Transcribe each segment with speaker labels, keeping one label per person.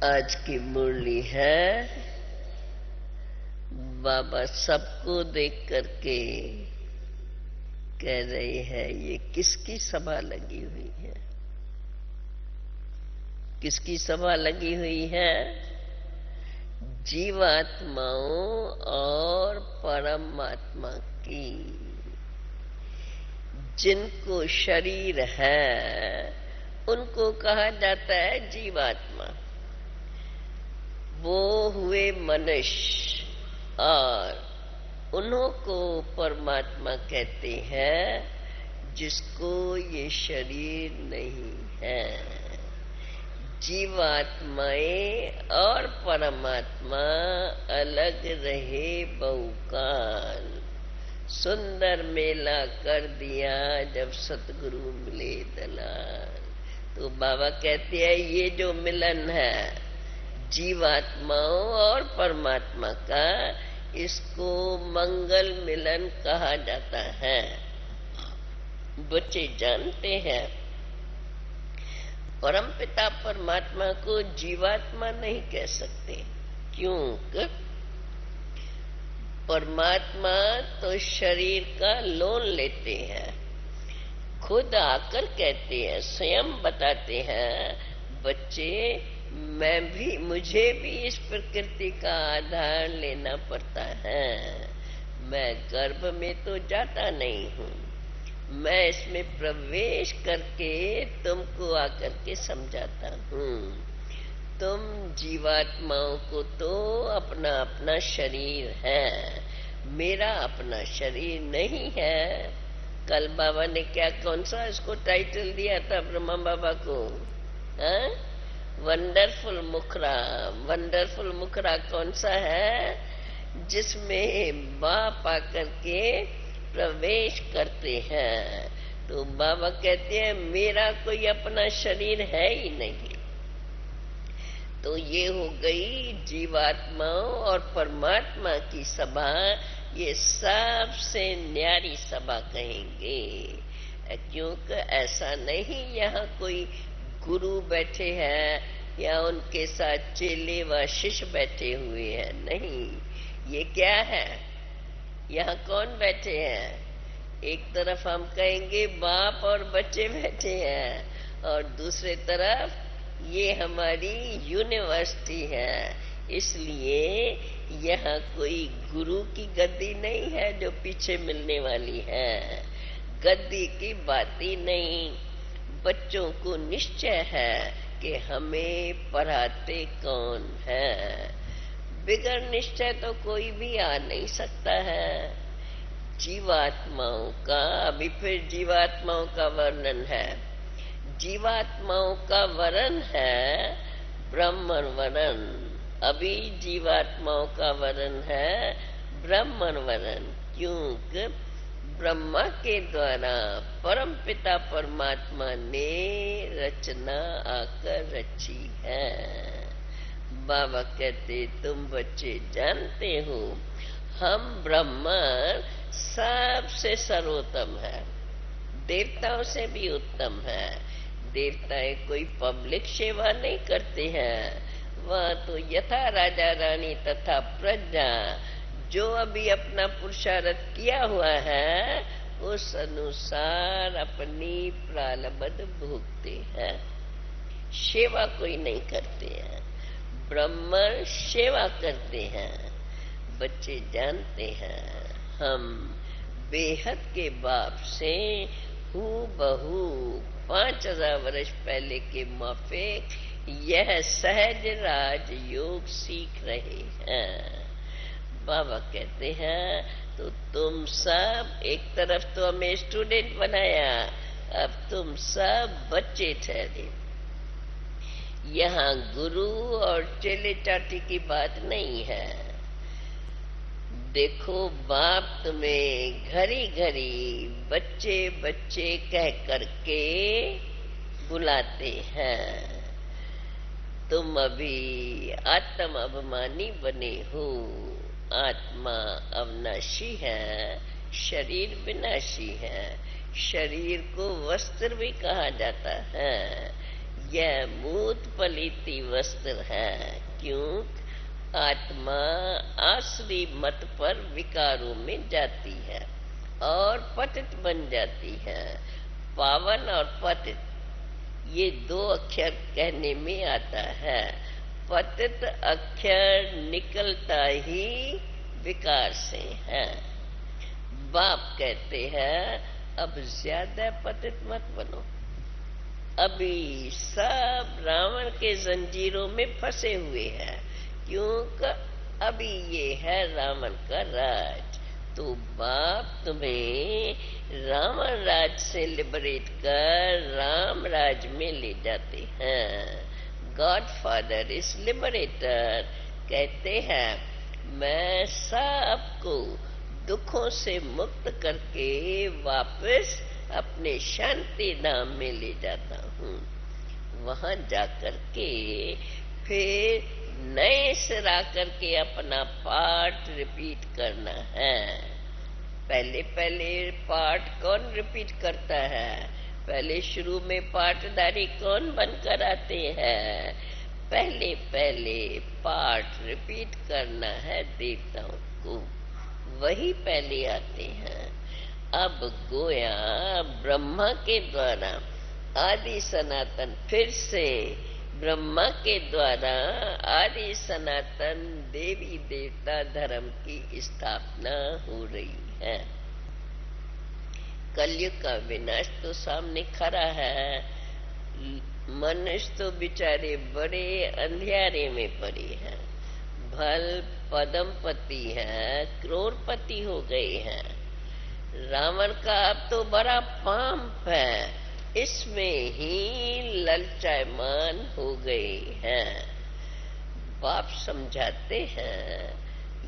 Speaker 1: आज की मुरली है बाबा सबको देख करके कह रहे हैं ये किसकी सभा लगी हुई है। किसकी सभा लगी हुई है? जीवात्माओं और परमात्मा की। जिनको शरीर है उनको कहा जाता है जीवात्मा। वो हुए मनुष्य और उन्हों को परमात्मा कहते हैं जिसको ये शरीर नहीं है। जीवात्माएं और परमात्मा अलग रहे बहुकाल। सुंदर मेला कर दिया जब सतगुरु मिले दलाल। तो बाबा कहते हैं ये जो मिलन है जीवात्माओं और परमात्मा का, इसको मंगल मिलन कहा जाता है। बच्चे जानते हैं परमपिता परमात्मा को जीवात्मा नहीं कह सकते। क्यों? परमात्मा तो शरीर का लोन लेते हैं, खुद आकर कहते हैं, स्वयं बताते हैं बच्चे मुझे भी इस प्रकृति का आधार लेना पड़ता है। मैं गर्भ में तो जाता नहीं हूँ, मैं इसमें प्रवेश करके तुमको आकर के समझाता हूँ। तुम जीवात्माओं को तो अपना अपना शरीर है, मेरा अपना शरीर नहीं है। कल बाबा ने क्या कौन सा इसको टाइटल दिया था ब्रह्मा बाबा को? वंडरफुल मुखरा। वंडरफुल मुखरा कौन सा है? जिसमें बाप आकर के प्रवेश करते हैं। तो बाबा कहते हैं मेरा कोई अपना शरीर है ही नहीं। तो ये हो गई जीवात्माओं और परमात्मा की सभा। ये सबसे न्यारी सभा कहेंगे, क्योंकि ऐसा नहीं यहाँ कोई गुरु बैठे हैं या उनके साथ चेले व शिष्य बैठे हुए हैं। नहीं, ये क्या है? यहाँ कौन बैठे हैं? एक तरफ हम कहेंगे बाप और बच्चे बैठे हैं और दूसरे तरफ ये हमारी यूनिवर्सिटी है। इसलिए यहाँ कोई गुरु की गद्दी नहीं है जो पीछे मिलने वाली है। गद्दी की बात ही नहीं। बच्चों को निश्चय है कि हमें पढ़ाते कौन है। बिगर निश्चय तो कोई भी आ नहीं सकता है। जीवात्माओं का अभी फिर जीवात्माओं का वर्णन है। जीवात्माओं का वरण है ब्रह्मन वरण। अभी जीवात्माओं का वरण है ब्रह्मन वरण। क्योंकि ब्रह्मा के द्वारा परमपिता परमात्मा ने रचना आकर रची है। बाबा कहते तुम बच्चे जानते हो हम ब्रह्मन सबसे सर्वोत्तम है, देवताओं से भी उत्तम है। देवताएं कोई पब्लिक सेवा नहीं करते हैं, वह तो यथा राजा रानी तथा प्रजा जो अभी अपना पुरुषार्थ किया हुआ है उस अनुसार अपनी प्रारब्ध भोगते हैं। सेवा कोई नहीं करते हैं, ब्रह्मन सेवा करते हैं। बच्चे जानते हैं हम बेहद के बाप से हूबहू 5000 वर्ष पहले के माफिक यह सहज राज योग सीख रहे हैं। बाबा कहते हैं तो तुम सब, एक तरफ तो हमें स्टूडेंट बनाया, अब तुम सब बच्चे ठहरे। यहाँ गुरु और चेले चाटी की बात नहीं है। देखो बाप तुम्हें घड़ी घड़ी बच्चे बच्चे कह करके बुलाते हैं। तुम अभी आत्म अभिमानी बने हो। आत्मा अविनाशी है, शरीर विनाशी है। शरीर को वस्त्र भी कहा जाता है। यह मूत पलीती वस्त्र है। क्यों? आत्मा आश्री मत पर विकारों में जाती है और पतित बन जाती है। पावन और पतित ये दो अक्षर कहने में आता है। पतित अक्षर निकलता ही विकार से है। बाप कहते हैं अब ज्यादा पतित मत बनो। अभी सब रावण के जंजीरों में फंसे हुए हैं, क्योंकि अभी ये है रावण का राज। तो बाप तुम्हें रावण राज से लिबरेट कर राम राज में ले जाते हैं। God father is liberator. कहते हैं मैं सबको दुखों से मुक्त करके वापस अपने शांति धाम में ले जाता हूँ। वहां जाकर के फिर नए सिरा करके अपना पाठ रिपीट करना है। पहले पहले पाठ कौन रिपीट करता है? पहले शुरू में पाठधारी कौन बनकर आते हैं? पहले पहले पाठ रिपीट करना है देवताओं को, वही पहले आते हैं। अब गोया ब्रह्मा के द्वारा आदि सनातन फिर से ब्रह्मा के द्वारा आदि सनातन देवी देवता धर्म की स्थापना हो रही है। कलयुग का विनाश तो सामने खड़ा है। मनुष्य तो बेचारे बड़े अंधियारे में पड़े हैं। भल पदमपति है, करोड़पति हो गए हैं। रावण का अब तो बड़ा पाप है, इसमें ही ललचायमान हो गए हैं। बाप समझाते हैं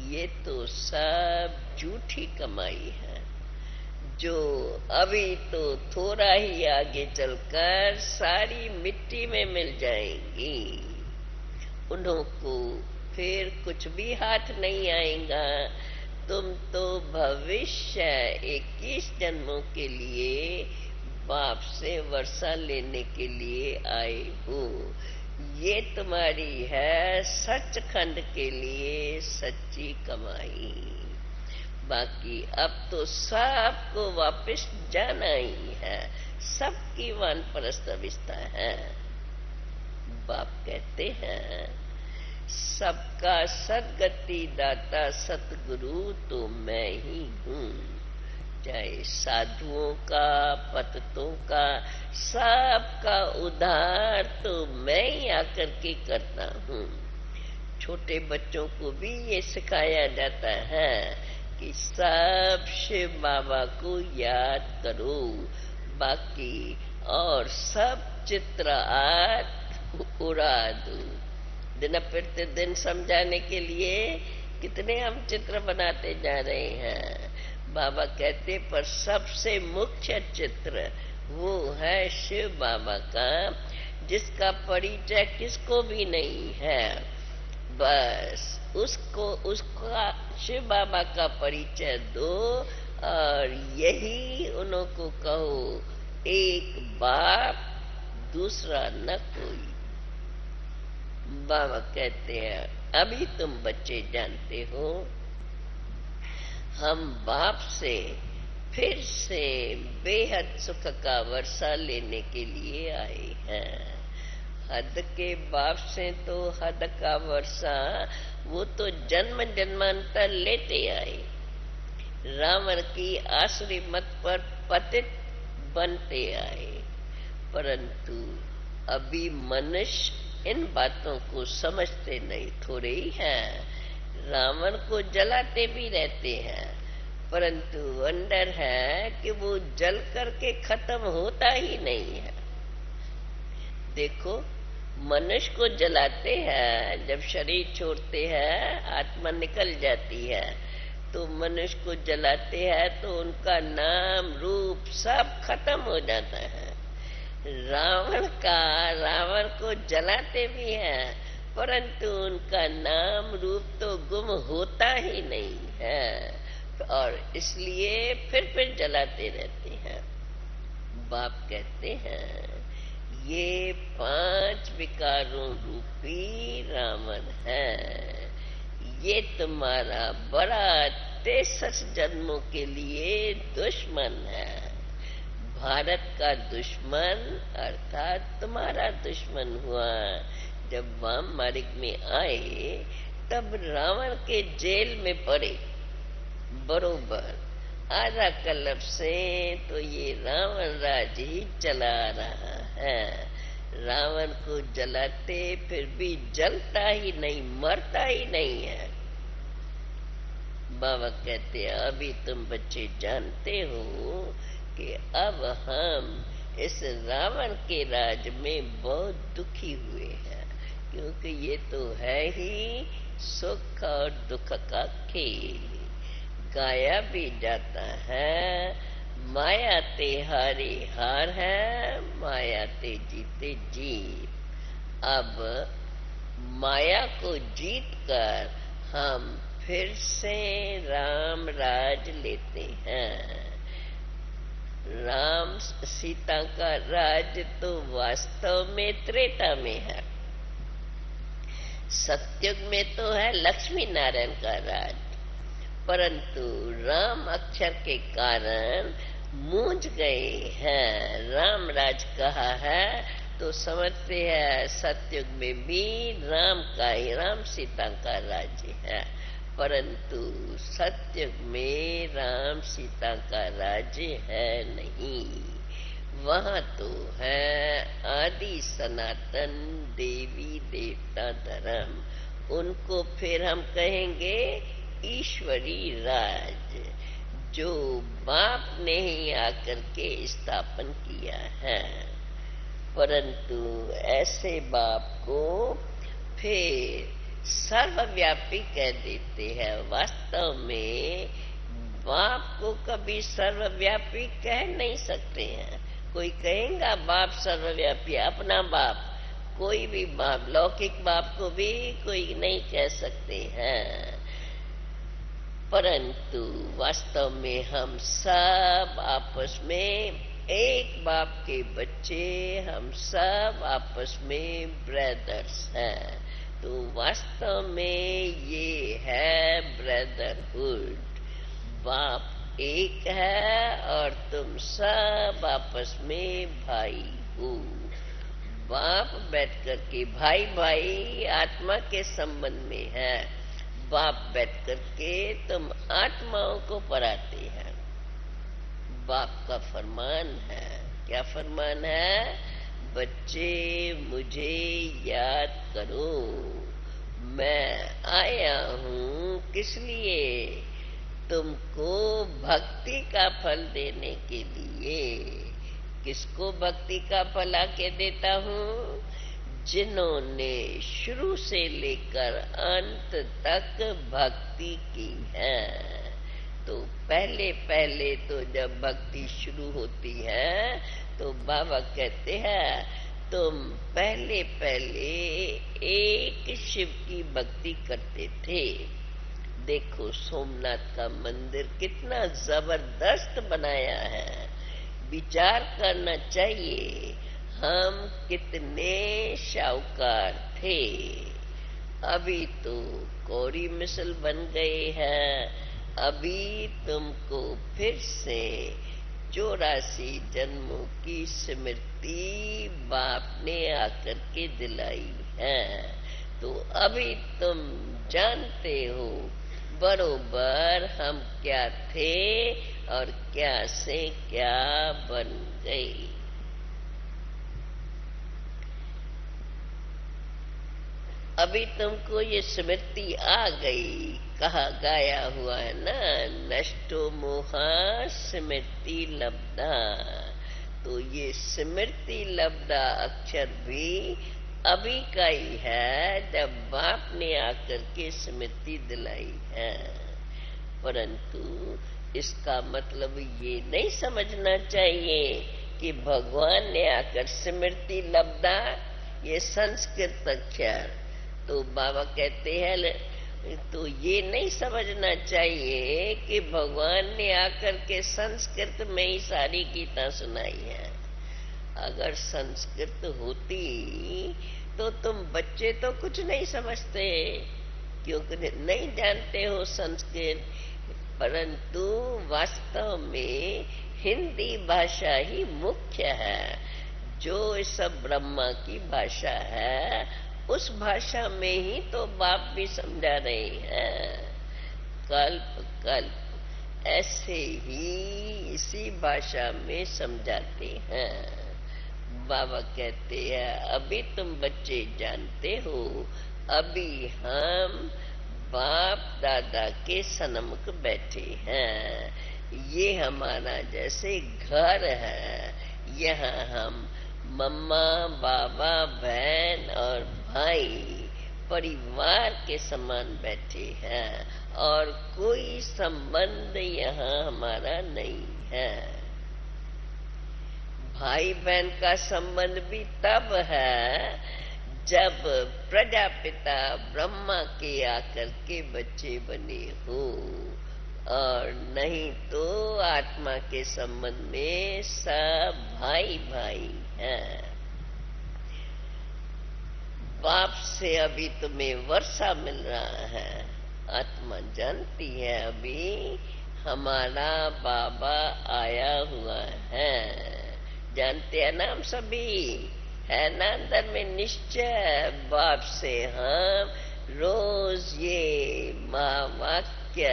Speaker 1: ये तो सब झूठी कमाई है, जो अभी तो थोड़ा ही आगे चलकर सारी मिट्टी में मिल जाएंगी। उन्हों को फिर कुछ भी हाथ नहीं आएगा। तुम तो भविष्य 21 जन्मों के लिए बाप से वर्षा लेने के लिए आए हो। ये तुम्हारी है सचखंड के लिए सच्ची कमाई। बाकी अब तो सबको वापस जाना ही है। सबकी वानप्रस्थ अवस्था है। बाप कहते हैं सबका सदगति दाता सतगुरु तो मैं ही हूँ। चाहे साधुओं का, पतितों का, सबका उद्धार तो मैं ही आकर के करता हूँ। छोटे बच्चों को भी ये सिखाया जाता है कि सब शिव बाबा को याद करो, बाकी और सब चित्र उड़ा दो। दिन प्रतिदिन समझाने के लिए कितने हम चित्र बनाते जा रहे हैं। बाबा कहते पर सबसे मुख्य चित्र वो है शिव बाबा का, जिसका परिचय किसको भी नहीं है। बस उसका शिव बाबा का परिचय दो और यही उनको कहो, एक बाप दूसरा न कोई। बाबा कहते हैं अभी तुम बच्चे जानते हो, हम बाप से फिर से बेहद सुख का वर्षा लेने के लिए आए हैं। हद के बाप से तो हद का वर्षा वो तो जन्म जन्मांतर लेते आए। रावण की आसुरी मत पर पतित बनते आए, परंतु अभी मनुष्य इन बातों को समझते नहीं, थोड़े ही हैं। रावण को जलाते भी रहते हैं, परंतु वंडर है कि वो जल करके खत्म होता ही नहीं है। देखो मनुष्य को जलाते हैं, जब शरीर छोड़ते हैं आत्मा निकल जाती है, तो मनुष्य को जलाते हैं तो उनका नाम रूप सब खत्म हो जाता है। रावण को जलाते भी हैं, परंतु उनका नाम रूप तो गुम होता ही नहीं है, और इसलिए फिर जलाते रहते हैं। बाप कहते हैं ये 5 विकारों रूपी रावण है। ये तुम्हारा बड़ा 63 जन्मों के लिए दुश्मन है। भारत का दुश्मन अर्थात तुम्हारा दुश्मन हुआ। जब वाम मार्ग में आए तब रावण के जेल में पड़े। बरोबर आधा कल्प से तो ये रावण राज ही चला रहा है। रावण को जलाते फिर भी जलता ही नहीं, मरता ही नहीं है। बाबा कहते हैं अभी तुम बच्चे जानते हो कि अब हम इस रावण के राज में बहुत दुखी हुए हैं, क्योंकि ये तो है ही सुख और दुख का खेल। गाया भी जाता है माया ते हारे हार है, माया ते जीते जीत। अब माया को जीत कर हम फिर से राम राज लेते हैं। राम सीता का राज तो वास्तव में त्रेता में है। सतयुग में तो है लक्ष्मी नारायण का राज, परंतु राम अक्षर के कारण मूंझ गए हैं। राम राज कहा है तो समझते हैं सतयुग में भी राम का ही, राम सीता का राज्य है, परंतु सतयुग में राम सीता का राज्य है नहीं। वहां तो है आदि सनातन देवी देवता धर्म, उनको फिर हम कहेंगे ईश्वरी राज, जो बाप ने ही आकर के स्थापन किया है। परंतु ऐसे बाप को फिर सर्वव्यापी कह देते हैं। वास्तव में बाप को कभी सर्वव्यापी कह नहीं सकते हैं। कोई कहेगा बाप सर्वव्यापी, अपना बाप, कोई भी बाप, लौकिक बाप को भी कोई नहीं कह सकते हैं। परंतु वास्तव में हम सब आपस में एक बाप के बच्चे, हम सब आपस में ब्रदर्स हैं। तो वास्तव में ये है ब्रदरहुड। बाप एक है और तुम सब आपस में भाई हो। बाप बैठ कर के भाई भाई आत्मा के संबंध में है। बाप बैठ कर के तुम आत्माओं को पढ़ाते हैं। बाप का फरमान है, क्या फरमान है? बच्चे मुझे याद करो, मैं आया हूँ किस लिए? तुमको भक्ति का फल देने के लिए। किसको भक्ति का फल आके देता हूँ? जिन्होंने शुरू से लेकर अंत तक भक्ति की है। तो पहले पहले तो जब भक्ति शुरू होती है तो बाबा कहते हैं तुम पहले पहले एक शिव की भक्ति करते थे। देखो सोमनाथ का मंदिर कितना जबरदस्त बनाया है। विचार करना चाहिए हम कितने शाहूकार थे। अभी तो कौड़ी मिसल बन गए हैं। अभी तुमको फिर से 84 जन्मों की स्मृति बाप ने आकर के दिलाई है। तो अभी तुम जानते हो बरोबर हम क्या थे और क्या से क्या बन गए। अभी तुमको ये स्मृति आ गई। कहा गाया हुआ है ना, नष्टो मोहा स्मृति लब्धा। तो ये स्मृति लब्धा अक्षर भी अभी का ही है, जब बाप ने आकर के स्मृति दिलाई है। परंतु इसका मतलब ये नहीं समझना चाहिए कि भगवान ने आकर स्मृति लब्धा, ये संस्कृत अक्षर। तो बाबा कहते हैं तो ये नहीं समझना चाहिए कि भगवान ने आकर के संस्कृत में ही सारी गीता सुनाई है। अगर संस्कृत होती तो तुम बच्चे तो कुछ नहीं समझते, क्योंकि नहीं जानते हो संस्कृत, परंतु वास्तव में हिंदी भाषा ही मुख्य है। जो सब ब्रह्मा की भाषा है, उस भाषा में ही तो बाप भी समझा रहे हैं। कल्प कल्प ऐसे ही इसी भाषा में समझाते हैं। बाबा कहते हैं, अभी तुम बच्चे जानते हो, अभी हम बाप दादा के सन्मुख बैठे हैं। ये हमारा जैसे घर है, यहाँ हम मम्मा बाबा बहन और भाई परिवार के समान बैठे हैं, और कोई संबंध यहाँ हमारा नहीं है। भाई बहन का संबंध भी तब है जब प्रजापिता ब्रह्मा के आकर के बच्चे बने हो, और नहीं तो आत्मा के संबंध में सब भाई भाई हैं। बाप से अभी तुम्हें वर्षा मिल रहा है, आत्मा जानती है अभी हमारा बाबा आया हुआ है। जानते हैं ना हम सभी, है ना अंदर में निश्चय। बाप से हम रोज ये महावाक्य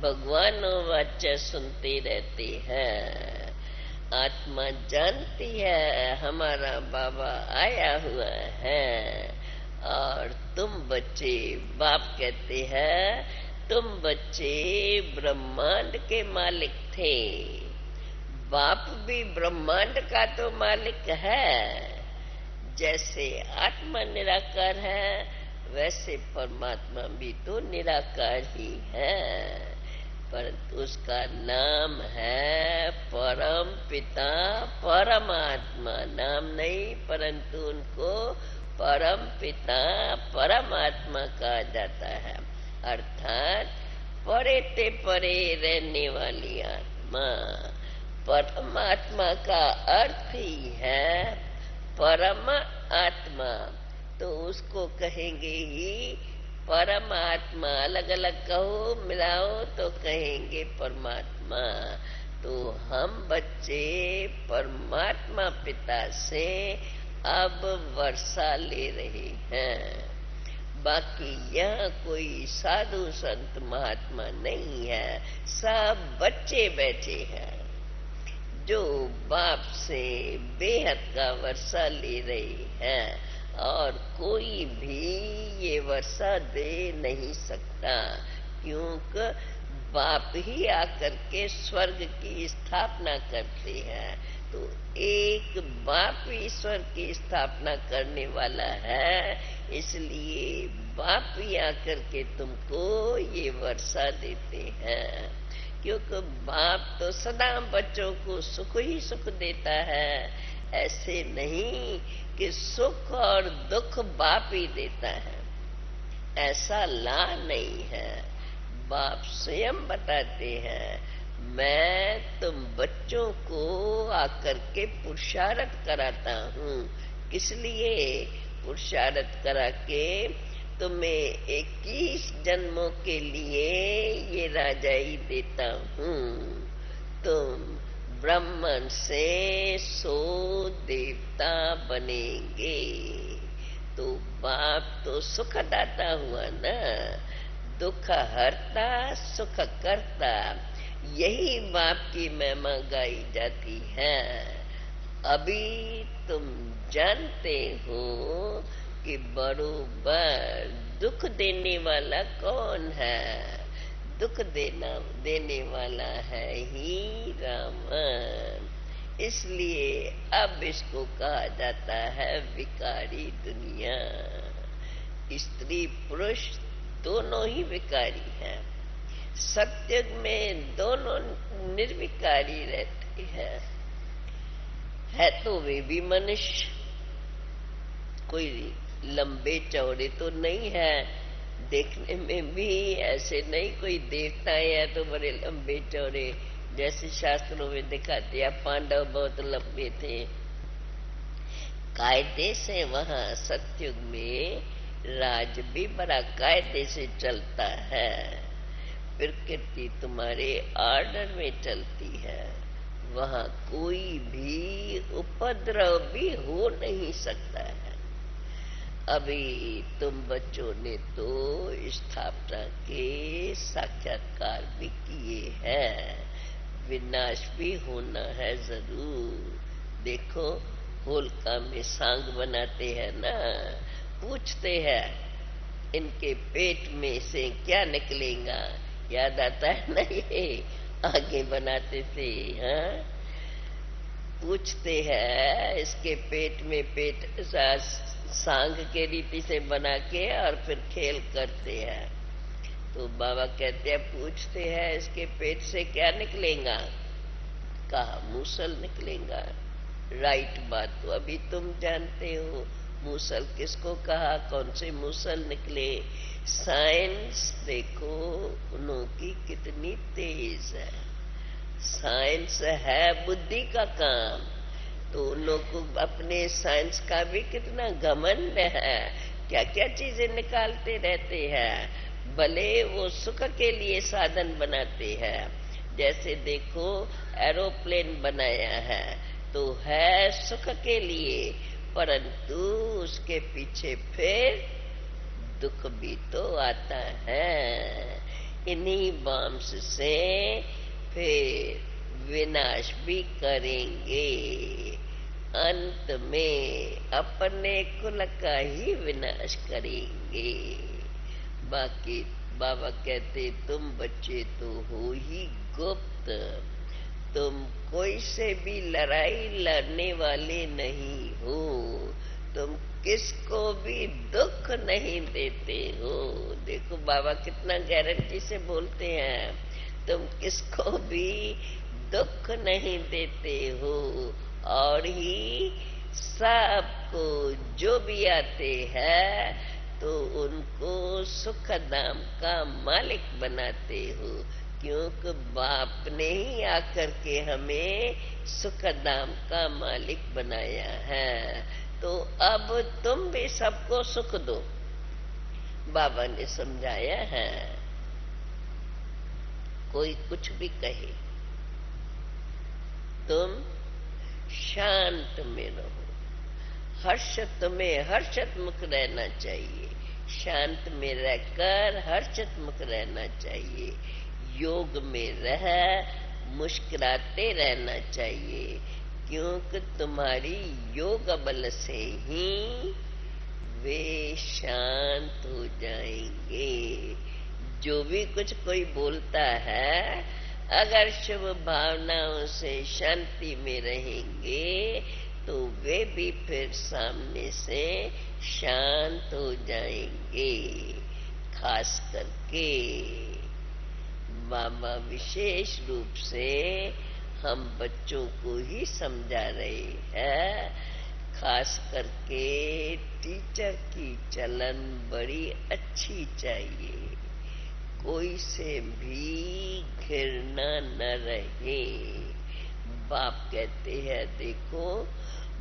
Speaker 1: भगवानों वाक्य सुनते रहते हैं। आत्मा जानती है हमारा बाबा आया हुआ है, और तुम बच्चे, बाप कहते हैं तुम बच्चे ब्रह्मांड के मालिक थे। बाप भी ब्रह्मांड का तो मालिक है। जैसे आत्मा निराकार है, वैसे परमात्मा भी तो निराकार ही है, परंतु उसका नाम है परम पिता परमात्मा। नाम नहीं, परंतु उनको परम पिता परमात्मा कहा जाता है, अर्थात परे ते परे रहने वाली आत्मा। परमात्मा का अर्थ ही है परम आत्मा, तो उसको कहेंगे ही परमात्मा। अलग अलग कहो, मिलाओ तो कहेंगे परमात्मा। तो हम बच्चे परमात्मा पिता से अब वर्षा ले रहे हैं। बाकी यहाँ कोई साधु संत महात्मा नहीं है, सब बच्चे बैठे हैं जो बाप से बेहद का वर्षा ले रहे हैं, और कोई भी ये वर्षा दे नहीं सकता, क्योंकि बाप ही आकर के स्वर्ग की स्थापना करते हैं। तो एक बाप ईश्वर की स्थापना करने वाला है, इसलिए बाप ही आकर के तुमको ये वर्षा देते हैं। क्योंकि बाप तो सदा बच्चों को सुख ही सुख देता है, ऐसे नहीं कि सुख और दुख बाप ही देता है, ऐसा ला नहीं है। बाप स्वयं बताते हैं, मैं तुम बच्चों को आकर के पुरुषार्थ कराता हूँ। किस लिए पुरुषार्थ करा के तुम्हें 21 जन्मों के लिए ये राजाई देता हूँ। तुम ब्राह्मण से 100 देवता बनेंगे। तो बाप तो सुखदाता हुआ ना, दुख हरता सुख करता, यही बाप की महिमा गाई जाती है। अभी तुम जानते हो कि बरोबर दुख देने वाला कौन है? दुख देने वाला है ही रावण। इसलिए अब इसको कहा जाता है विकारी दुनिया। स्त्री पुरुष दोनों ही विकारी हैं। सत्युग में दोनों निर्विकारी रहते हैं। है तो वे भी मनुष्य, कोई लंबे चौड़े तो नहीं है, देखने में भी ऐसे नहीं कोई देवता है तो बड़े लंबे चौड़े, जैसे शास्त्रों में दिखाते हैं। पांडव बहुत लंबे थे, कायदे से वहां सतयुग में राज भी बड़ा कायदे से चलता है। प्रकृति तुम्हारे ऑर्डर में चलती है, वहां कोई भी उपद्रव भी हो नहीं सकता है। अभी तुम बच्चों ने तो स्थापना के साक्षात्कार भी किए हैं, विनाश भी होना है जरूर। देखो होलिका में सांग बनाते हैं ना, पूछते हैं इनके पेट में से क्या निकलेगा, याद आता है ना, ये आगे बनाते थे। हाँ, पूछते हैं इसके पेट में पेट सांग के रीति से बना के और फिर खेल करते हैं। तो बाबा कहते हैं पूछते हैं इसके पेट से क्या निकलेगा, कहा मूसल निकलेगा। राइट बात, तो अभी तुम जानते हो मूसल किसको कहा, कौन से मूसल निकले। साइंस देखो उनकी कितनी तेज है, साइंस है बुद्धि का काम, तो उन लोग को अपने साइंस का भी कितना घमंड है, क्या क्या चीजें निकालते रहते हैं, भले वो सुख के लिए साधन बनाते हैं। जैसे देखो एरोप्लेन बनाया है तो है सुख के लिए, परंतु उसके पीछे फिर दुख भी तो आता है। इन्हीं बॉम्ब्स से फिर विनाश भी करेंगे, अंत में अपने कुल का ही विनाश करेंगे। बाकी बाबा कहते तुम बच्चे तो हो ही गुप्त, तुम कोई से भी लड़ाई लड़ने वाले नहीं हो, तुम किसको भी दुख नहीं देते हो। देखो बाबा कितना गारंटी से बोलते हैं, तुम किसको भी दुख नहीं देते हो, और ही सबको जो भी आते हैं तो उनको सुख धाम का मालिक बनाते हो, क्योंकि बाप ने ही आकर के हमें सुख धाम का मालिक बनाया है। तो अब तुम भी सबको सुख दो, बाबा ने समझाया है। कोई कुछ भी कहे, तुम शांत में रहो, हर्षित में हर्षित मुख रहना चाहिए, शांत में रहकर हर्षित मुख रहना चाहिए, योग में रह मुस्कुराते रहना चाहिए, क्योंकि तुम्हारी योग बल से ही वे शांत हो जाएंगे। जो भी कुछ कोई बोलता है, अगर शुभ भावनाओं से शांति में रहेंगे तो वे भी फिर सामने से शांत हो जाएंगे। खास करके बाबा विशेष रूप से हम बच्चों को ही समझा रहे हैं, खास करके टीचर की चलन बड़ी अच्छी चाहिए, कोई से भी घृणा न रहे। बाप कहते हैं देखो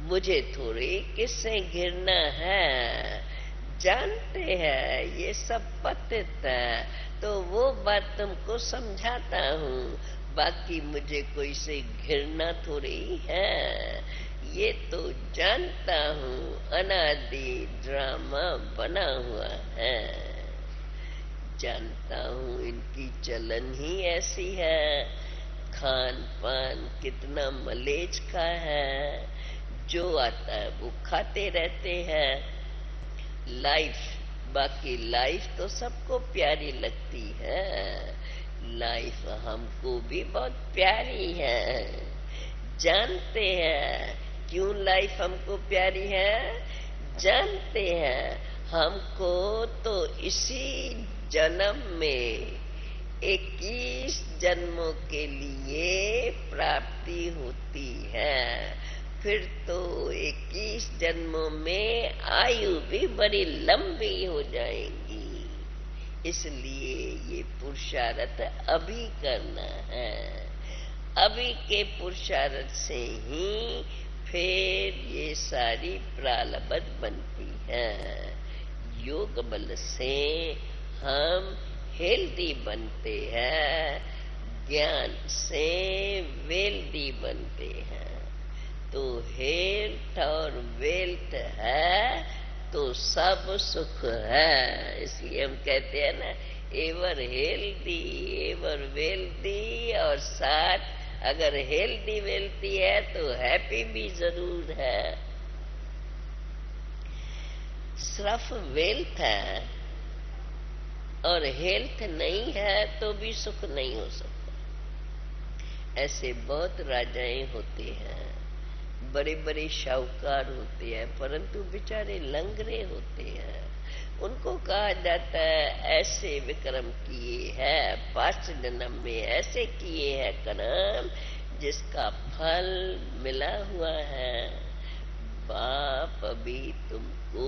Speaker 1: मुझे थोड़ी किससे घृणा है, जानते हैं ये सब पतित है, तो वो बात तुमको समझाता हूँ, बाकी मुझे कोई से घृणा थोड़ी है, ये तो जानता हूँ अनादि ड्रामा बना हुआ है, जानता हूँ इनकी चलन ही ऐसी है, खान पान कितना मलेच का है, जो आता है वो खाते रहते हैं। लाइफ, बाकी लाइफ तो सबको प्यारी लगती है, लाइफ हमको भी बहुत प्यारी है, जानते हैं क्यों लाइफ हमको प्यारी है, जानते हैं हमको तो इसी जन्म में 21 जन्मों के लिए प्राप्ति होती है, फिर तो 21 जन्मों में आयु भी बड़ी लंबी हो जाएगी, इसलिए ये पुरुषार्थ अभी करना है, अभी के पुरुषार्थ से ही फिर ये सारी प्रालब्ध बनती हैं। योग बल से हम हेल्दी बनते हैं, ज्ञान से वेल्दी बनते हैं। तो हेल्थ और वेल्थ है तो सब सुख है। इसलिए हम कहते हैं ना, एवर हेल्दी एवर वेल्दी, और साथ अगर हेल्दी वेल्थी है तो हैप्पी भी जरूर है। सिर्फ वेल्थ है और हेल्थ नहीं है तो भी सुख नहीं हो सकता। ऐसे बहुत राजाएं होते हैं, बड़े बड़े शाहूकार होते हैं, परंतु बेचारे लंगड़े होते हैं। उनको कहा जाता है ऐसे विक्रम किए हैं, 5 जन्म में ऐसे किए हैं कर्म जिसका फल मिला हुआ है। बाप अभी तुमको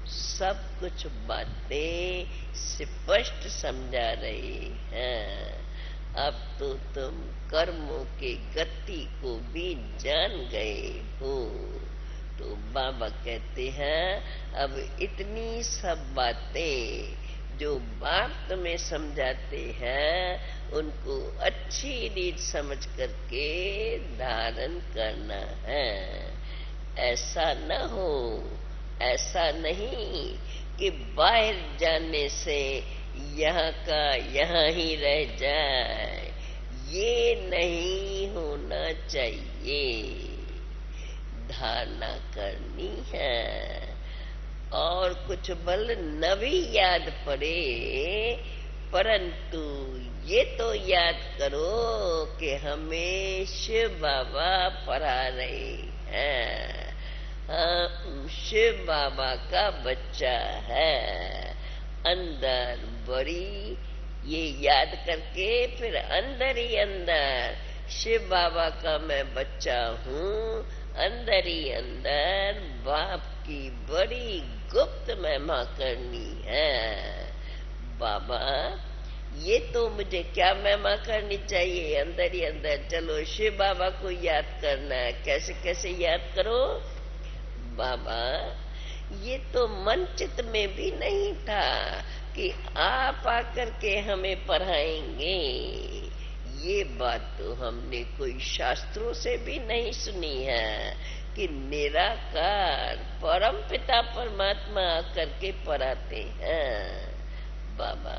Speaker 1: सब कुछ बातें स्पष्ट समझा रही हैं। अब तो तुम कर्मों के गति को भी जान गए हो। तो बाबा कहते हैं अब इतनी सब बातें जो बाप तुम्हें समझाते हैं उनको अच्छी रीत समझ करके धारण करना है। ऐसा न हो, ऐसा नहीं कि बाहर जाने से यहाँ का यहाँ ही रह जाए, ये नहीं होना चाहिए। धारणा करनी है और कुछ बल न भी याद पड़े, परंतु ये तो याद करो कि हमें शिव बाबा पढ़ा रहे हैं, हम शिव बाबा का बच्चा है। अंदर बड़ी ये याद करके फिर अंदर ही अंदर शिव बाबा का मैं बच्चा हूँ, अंदर ही अंदर बाप की बड़ी गुप्त महिमा करनी है। बाबा ये तो मुझे क्या महिमा करनी चाहिए, अंदर ही अंदर चलो शिव बाबा को याद करना है। कैसे कैसे याद करो बाबा, ये तो मन चित में भी नहीं था कि आप आकर के हमें पढ़ाएंगे। ये बात तो हमने कोई शास्त्रों से भी नहीं सुनी है कि निराकार परम पिता परमात्मा आकर के पढ़ाते हैं। बाबा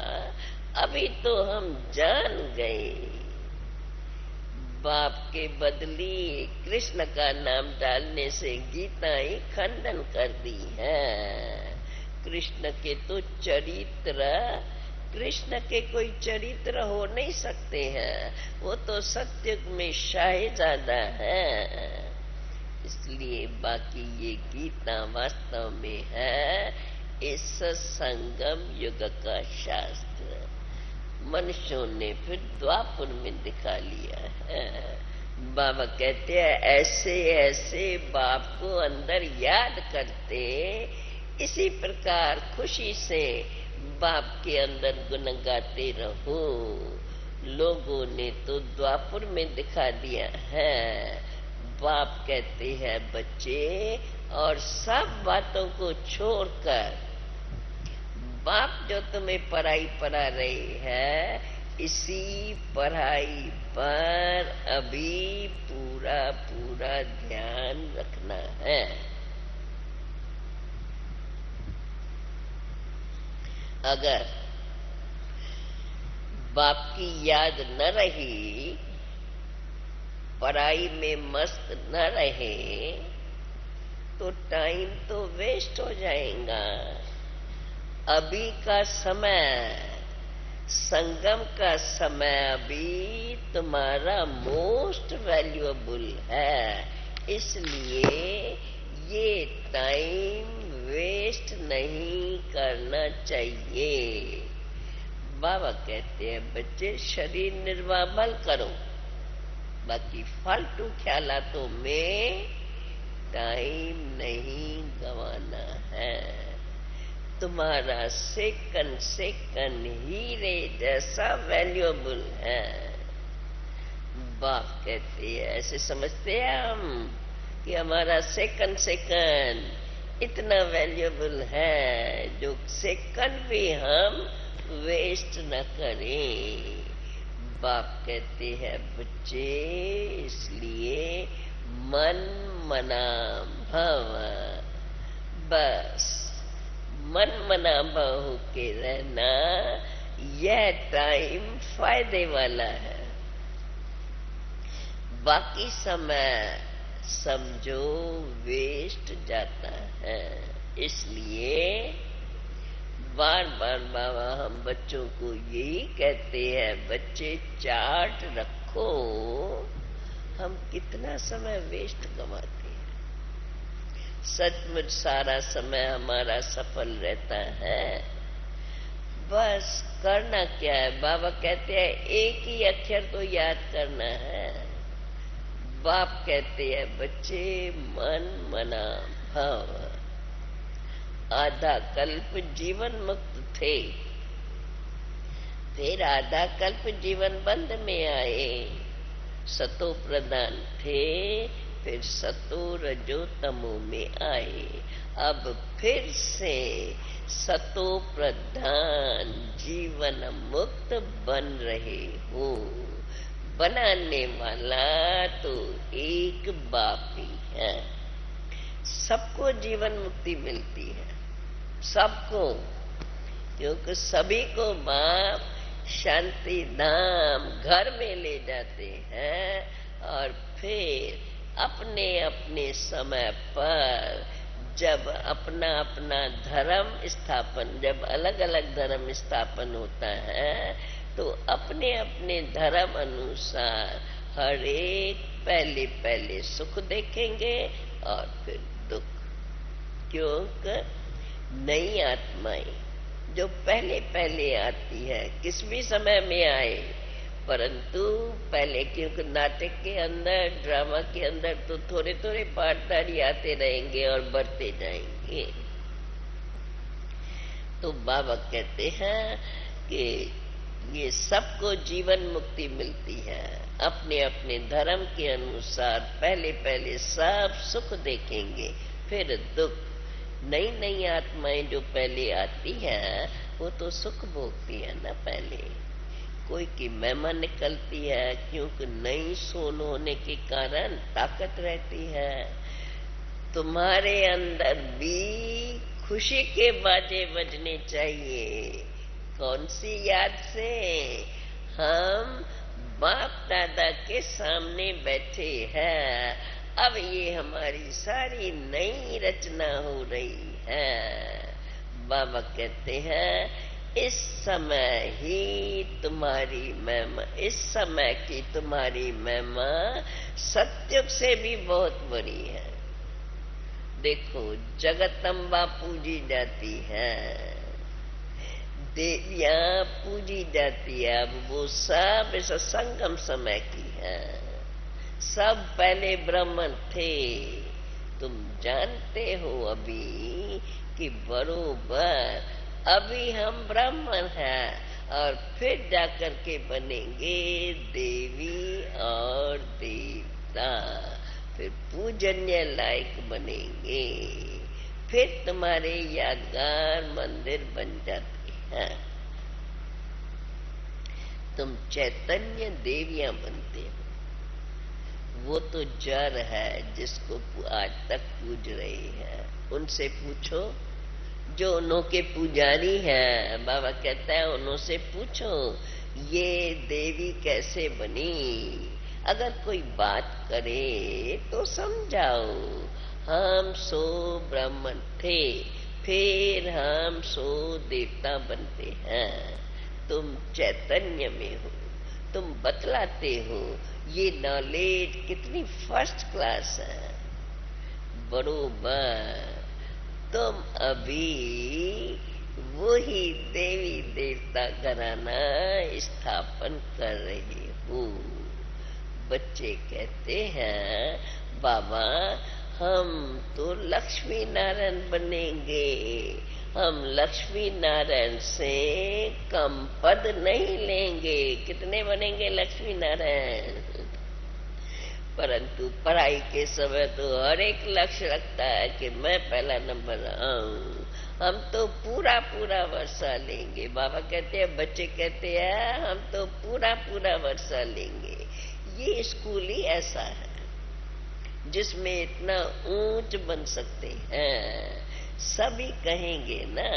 Speaker 1: अभी तो हम जान गए, बाप के बदली कृष्ण का नाम डालने से गीता ही खंडन कर दी है। कृष्ण के तो चरित्र, कृष्ण के कोई चरित्र हो नहीं सकते हैं, वो तो सत्युग में शाहजादा है। इसलिए बाकी ये गीता वास्तव में है इस संगम युग का शास्त्र। मनुष्यों ने फिर द्वापर में दिखा लिया है। बाबा कहते हैं ऐसे ऐसे बाप को अंदर याद करते, इसी प्रकार खुशी से बाप के अंदर गुण गाते रहो। लोगों ने तो द्वापर में दिखा दिया है। बाप कहते हैं बच्चे, और सब बातों को छोड़कर बाप जो तुम्हें पढ़ाई पढ़ा रही है, इसी पढ़ाई पर अभी पूरा पूरा ध्यान रखना है। अगर बाप की याद न रही, पढ़ाई में मस्त न रहे, तो टाइम तो वेस्ट हो जाएगा। अभी का समय, संगम का समय अभी तुम्हारा मोस्ट वैल्यूएबल है। इसलिए ये टाइम वेस्ट नहीं करना चाहिए। बाबा कहते हैं बच्चे शरीर निर्वाह भल करो, बाकी फालतू ख्यालातों में टाइम नहीं गंवाना है। तुम्हारा सेकंड सेकंड हीरे जैसा वैल्यूएबल है। बाप कहते हैं ऐसे समझते हैं हम कि हमारा सेकंड सेकंड इतना वैल्यूएबल है, जो सेकंड भी हम वेस्ट न करें। बाप कहते हैं बच्चे, इसलिए मन मना भव, बस मन मना भव के रहना, यह टाइम फायदे वाला है। बाकी समय समझो वेस्ट जाता है। इसलिए बार बार बाबा हम बच्चों को यही कहते हैं, बच्चे चार्ट रखो, हम कितना समय वेस्ट कमाते हैं। सचमुच सारा समय हमारा सफल रहता है। बस करना क्या है, बाबा कहते हैं एक ही अक्षर तो याद करना है। बाप कहते हैं बच्चे मन मना भव। आधा कल्प जीवन मुक्त थे, फिर आधा कल्प जीवन बंद में आए। सतो प्रधान थे, फिर सतो रजो तमो में आए। अब फिर से सतो प्रधान जीवन मुक्त बन रहे हो। बनाने वाला तो एक बाप ही है। सबको जीवन मुक्ति मिलती है, सबको, क्योंकि सभी को बाप शांति धाम घर में ले जाते हैं। और फिर अपने अपने समय पर जब अपना अपना धर्म स्थापन, जब अलग अलग धर्म स्थापन होता है, तो अपने अपने धर्म अनुसार हर एक पहले पहले सुख देखेंगे और फिर दुख। क्योंकि नई आत्माएं जो पहले पहले आती है, किस भी समय में आए, परंतु पहले, क्योंकि नाटक के अंदर, ड्रामा के अंदर तो थोड़े थोड़े पार्टदारी आते रहेंगे और बढ़ते जाएंगे। तो बाबा कहते हैं कि ये सबको जीवन मुक्ति मिलती है। अपने अपने धर्म के अनुसार पहले पहले सब सुख देखेंगे, फिर दुख। नई नई आत्माएं जो पहले आती है, वो तो सुख भोगती है ना पहले। कोई की महिमा निकलती है, क्योंकि नई सोल होने के कारण ताकत रहती है। तुम्हारे अंदर भी खुशी के बाजे बजने चाहिए। कौन सी याद से? हम बाप दादा के सामने बैठे हैं। अब ये हमारी सारी नई रचना हो रही है। बाबा कहते हैं इस समय ही तुम्हारी महिमा, इस समय की तुम्हारी महिमा सत्युग से भी बहुत बड़ी है। देखो, जगदम्बा पूजी जाती है, देवियां पूजी जाती है। अब वो सब इस संगम समय की है। सब पहले ब्राह्मण थे। तुम जानते हो अभी कि बरोबर अभी हम ब्राह्मण हैं और फिर जाकर के बनेंगे देवी और देवता, फिर पूजन्य लायक बनेंगे। फिर तुम्हारे यादगार मंदिर बन जाते हैं। तुम चैतन्य देवियां बनते हो। वो तो जड़ है जिसको आज तक पूज रही है। उनसे पूछो जो उनके पुजारी हैं। बाबा कहता है उनसे पूछो ये देवी कैसे बनी। अगर कोई बात करे तो समझाओ। हम सो ब्राह्मण थे, फिर हम सो देवता बनते हैं। तुम चैतन्य में हो, तुम बतलाते हो। ये नॉलेज कितनी फर्स्ट क्लास है। बरोबर तुम अभी वही देवी देवता घराना स्थापन कर रहे हो। बच्चे कहते हैं बाबा हम तो लक्ष्मी नारायण बनेंगे। हम लक्ष्मी नारायण से कम पद नहीं लेंगे। कितने बनेंगे लक्ष्मी नारायण? परंतु पढ़ाई के समय तो हर एक लक्ष्य रखता है कि मैं पहला नंबर आऊं। हम तो पूरा पूरा वर्षा लेंगे। बाबा कहते हैं, बच्चे कहते हैं हम तो पूरा पूरा वर्षा लेंगे। ये स्कूल ही ऐसा है जिसमें इतना ऊंच बन सकते हैं। सभी कहेंगे ना,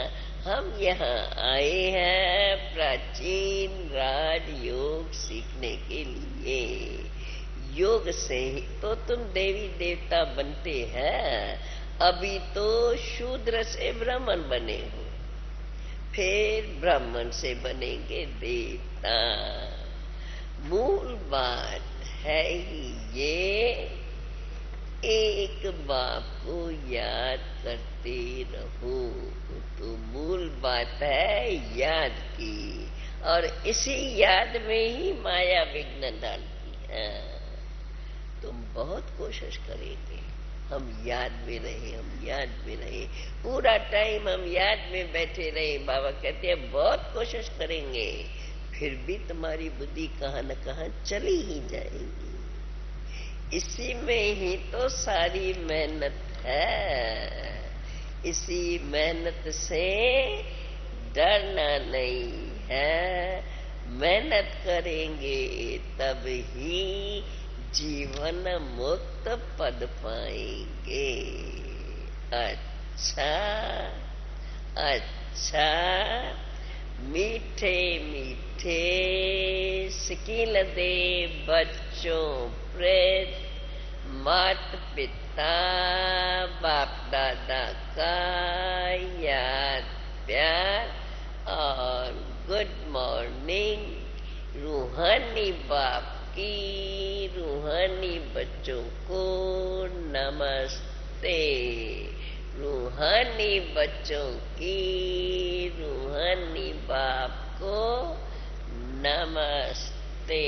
Speaker 1: हम यहाँ आए हैं प्राचीन राजयोग सीखने के लिए। योग से ही तो तुम देवी देवता बनते हैं। अभी तो शूद्र से ब्राह्मण बने हो, फिर ब्राह्मण से बनेंगे देवता। मूल बात है ही ये, एक बाप को याद करते रहो। तो मूल बात है याद की, और इसी याद में ही माया विघ्न डालती है। तुम बहुत कोशिश करेंगे हम याद में रहे, हम याद में रहे, पूरा टाइम हम याद में बैठे रहे। बाबा कहते हैं बहुत कोशिश करेंगे, फिर भी तुम्हारी बुद्धि कहाँ न कहाँ चली ही जाएगी। इसी में ही तो सारी मेहनत है। इसी मेहनत से डरना नहीं है। मेहनत करेंगे तब ही जीवन मुक्त पद पाएंगे। अच्छा अच्छा, मीठे मीठे सिकिल दे बच्चों प्रेत, मात पिता बाप दादा का याद प्यार और गुड मॉर्निंग। रूहानी बाप की रूहानी बच्चों को नमस्ते। रूहानी बच्चों की रूहानी बाप को नमस्ते।